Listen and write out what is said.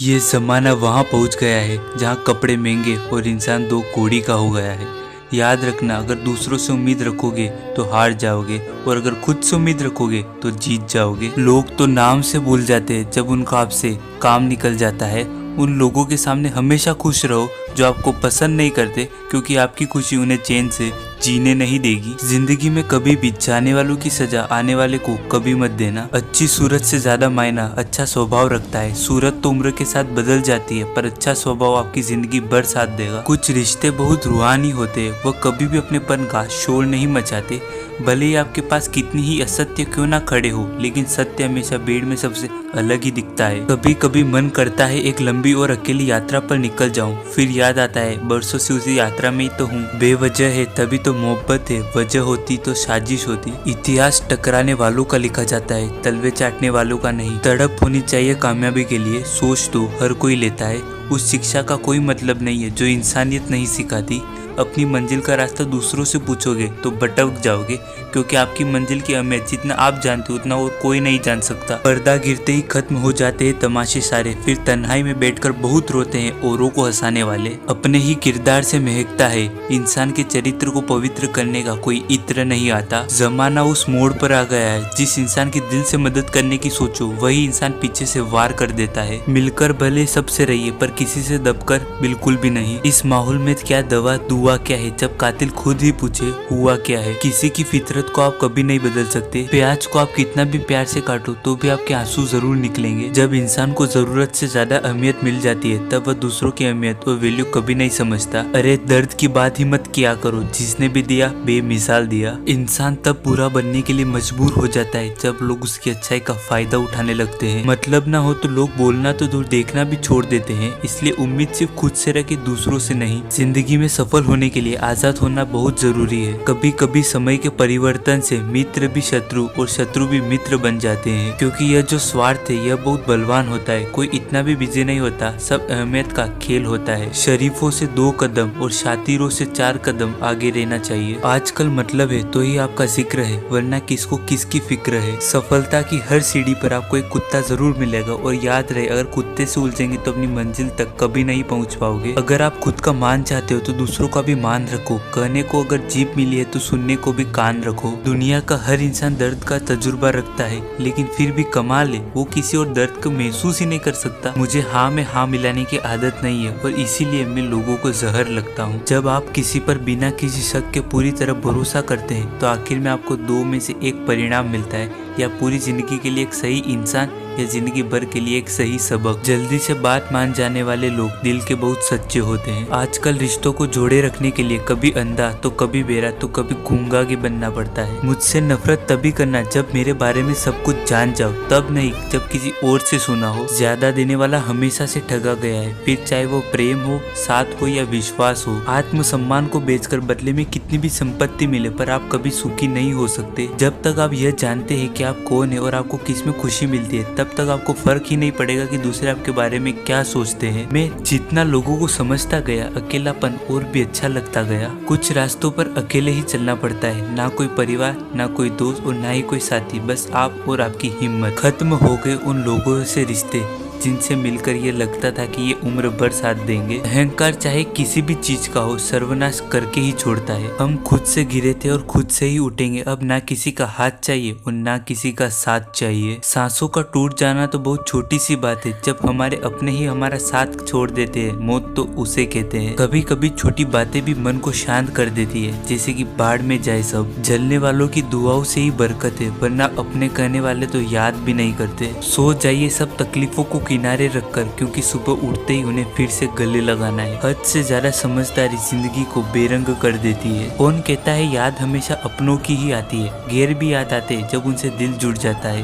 ये जमाना वहाँ पहुँच गया है जहाँ कपड़े महंगे और इंसान दो कौड़ी का हो गया है। याद रखना, अगर दूसरों से उम्मीद रखोगे तो हार जाओगे और अगर खुद से उम्मीद रखोगे तो जीत जाओगे। लोग तो नाम से भूल जाते हैं जब उनका आपसे काम निकल जाता है। उन लोगों के सामने हमेशा खुश रहो जो आपको पसंद नहीं करते, क्योंकि आपकी खुशी उन्हें चैन से जीने नहीं देगी। जिंदगी में कभी भी जाने वालों की सजा आने वाले को कभी मत देना। अच्छी सूरत से ज्यादा मायना अच्छा स्वभाव रखता है। सूरत तो उम्र के साथ बदल जाती है, पर अच्छा स्वभाव आपकी जिंदगी भर साथ देगा। कुछ रिश्ते बहुत रूहानी होते हैं, वह कभी भी अपनेपन का शोर नहीं मचाते। भले ही आपके पास कितनी ही असत्य क्यों ना खड़े हो, लेकिन सत्य हमेशा भीड़ में सबसे अलग ही दिखता है। कभी कभी मन करता है एक लंबी और अकेली यात्रा पर निकल जाऊं, फिर याद आता है बरसों से उसी यात्रा में ही तो हूँ। बेवजह है तभी तो मोहब्बत है, वजह होती तो साजिश होती। इतिहास टकराने वालों का लिखा जाता है, तलवे चाटने वालों का नहीं। तड़प होनी चाहिए कामयाबी के लिए, सोच तो हर कोई लेता है। उस शिक्षा का कोई मतलब नहीं है जो इंसानियत नहीं सिखाती। अपनी मंजिल का रास्ता दूसरों से पूछोगे तो भटक जाओगे, क्योंकि आपकी मंजिल की अहमियत जितना आप जानते हो उतना और कोई नहीं जान सकता। पर्दा गिरते ही खत्म हो जाते हैं तमाशे सारे, फिर तन्हाई में बैठकर बहुत रोते हैं औरों को हंसाने वाले। अपने ही किरदार से महकता है इंसान के चरित्र को पवित्र करने का कोई इत्र नहीं आता। जमाना उस मोड़ पर आ गया है, जिस इंसान की दिल से मदद करने की सोचो वही इंसान पीछे से वार कर देता है। मिलकर भले सबसे रहिए पर किसी से दबकर बिल्कुल भी नहीं। इस माहौल में क्या दवा हुआ क्या है जब कातिल खुद ही पूछे हुआ क्या है। किसी की फितरत को आप कभी नहीं बदल सकते। प्याज को आप कितना भी प्यार से काटो तो भी आपके आंसू जरूर निकलेंगे। जब इंसान को जरूरत से ज्यादा अहमियत मिल जाती है तब वह दूसरों की अहमियत और वैल्यू कभी नहीं समझता। अरे दर्द की बात ही मत किया करो, जिसने भी दिया बेमिसाल दिया। इंसान तब बुरा बनने के लिए मजबूर हो जाता है जब लोग उसकी अच्छाई का फायदा उठाने लगते हैं। मतलब ना हो तो लोग बोलना तो दूर देखना भी छोड़ देते हैं। इसलिए उम्मीद सिर्फ खुद से रखे, दूसरों से नहीं। जिंदगी में सफल होने के लिए आजाद होना बहुत जरूरी है। कभी कभी समय के परिवर्तन से मित्र भी शत्रु और शत्रु भी मित्र बन जाते हैं, क्योंकि यह जो स्वार्थ है यह बहुत बलवान होता है। कोई इतना भी बिजी नहीं होता, सब अहमियत का खेल होता है। शरीफों से 2 कदम और शातिरों से 4 कदम आगे रहना चाहिए। आजकल मतलब है तो ही आपका जिक्र है, वरना किसको किसकी फिक्र है। सफलता की हर सीढ़ी पर आपको एक कुत्ता जरूर मिलेगा, और याद रहे अगर कुत्ते से उलझेंगे तो अपनी मंजिल तक कभी नहीं पहुंच पाओगे। अगर आप खुद का मान चाहते हो तो दूसरों का भी मान रखो। कहने को अगर जीभ मिली है तो सुनने को भी कान रखो। दुनिया का हर इंसान दर्द का तजुर्बा रखता है, लेकिन फिर भी कमाल है वो किसी और दर्द को महसूस ही नहीं कर सकता। मुझे हाँ में हाँ मिलाने की आदत नहीं है और इसीलिए मैं लोगों को जहर लगता हूँ। जब आप किसी पर बिना किसी शक के पूरी तरह भरोसा करते हैं तो आखिर में आपको 2 में से एक परिणाम मिलता है, या पूरी जिंदगी के लिए एक सही इंसान या जिंदगी भर के लिए एक सही सबक। जल्दी से बात मान जाने वाले लोग दिल के बहुत सच्चे होते हैं। आजकल रिश्तों को जोड़े रखने के लिए कभी अंधा तो कभी बेरा तो कभी गूंगा भी बनना पड़ता है। मुझसे नफरत तभी करना जब मेरे बारे में सब कुछ जान जाओ, तब नहीं जब किसी और से सुना हो। ज्यादा देने वाला हमेशा से ठगा गया है, फिर चाहे वो प्रेम हो, साथ हो या विश्वास हो। आत्मसम्मान को बेचकर बदले में कितनी भी संपत्ति मिले पर आप कभी सुखी नहीं हो सकते। जब तक आप यह जानते हैं कि आप कौन है और आपको किस में खुशी मिलती है, तब तक आपको फर्क ही नहीं पड़ेगा कि दूसरे आपके बारे में क्या सोचते हैं। मैं जितना लोगों को समझता गया, अकेलापन और भी अच्छा लगता गया। कुछ रास्तों पर अकेले ही चलना पड़ता है, ना कोई परिवार, ना कोई दोस्त और ना ही कोई साथी, बस आप और आपकी हिम्मत। खत्म हो गए उन लोगों से रिश्ते जिनसे मिलकर ये लगता था कि ये उम्र भर साथ देंगे। अहंकार चाहे किसी भी चीज का हो, सर्वनाश करके ही छोड़ता है। हम खुद से गिरे थे और खुद से ही उठेंगे। अब ना किसी का हाथ चाहिए और ना किसी का साथ चाहिए। सांसों का टूट जाना तो बहुत छोटी सी बात है, जब हमारे अपने ही हमारा साथ छोड़ देते हैं। मौत तो उसे कहते हैं। कभी कभी छोटी बातें भी मन को शांत कर देती है, जैसे कि बाढ़ में जाए सब। जलने वालों की दुआओं से ही बरकत है, वरना अपने कहने वाले तो याद भी नहीं करते। सो जाइए सब तकलीफों को किनारे रखकर, क्योंकि सुबह उठते ही उन्हें फिर से गले लगाना है। हद से ज्यादा समझदारी जिंदगी को बेरंग कर देती है। कौन कहता है याद हमेशा अपनों की ही आती है। गैर भी याद आते हैं जब उनसे दिल जुड़ जाता है।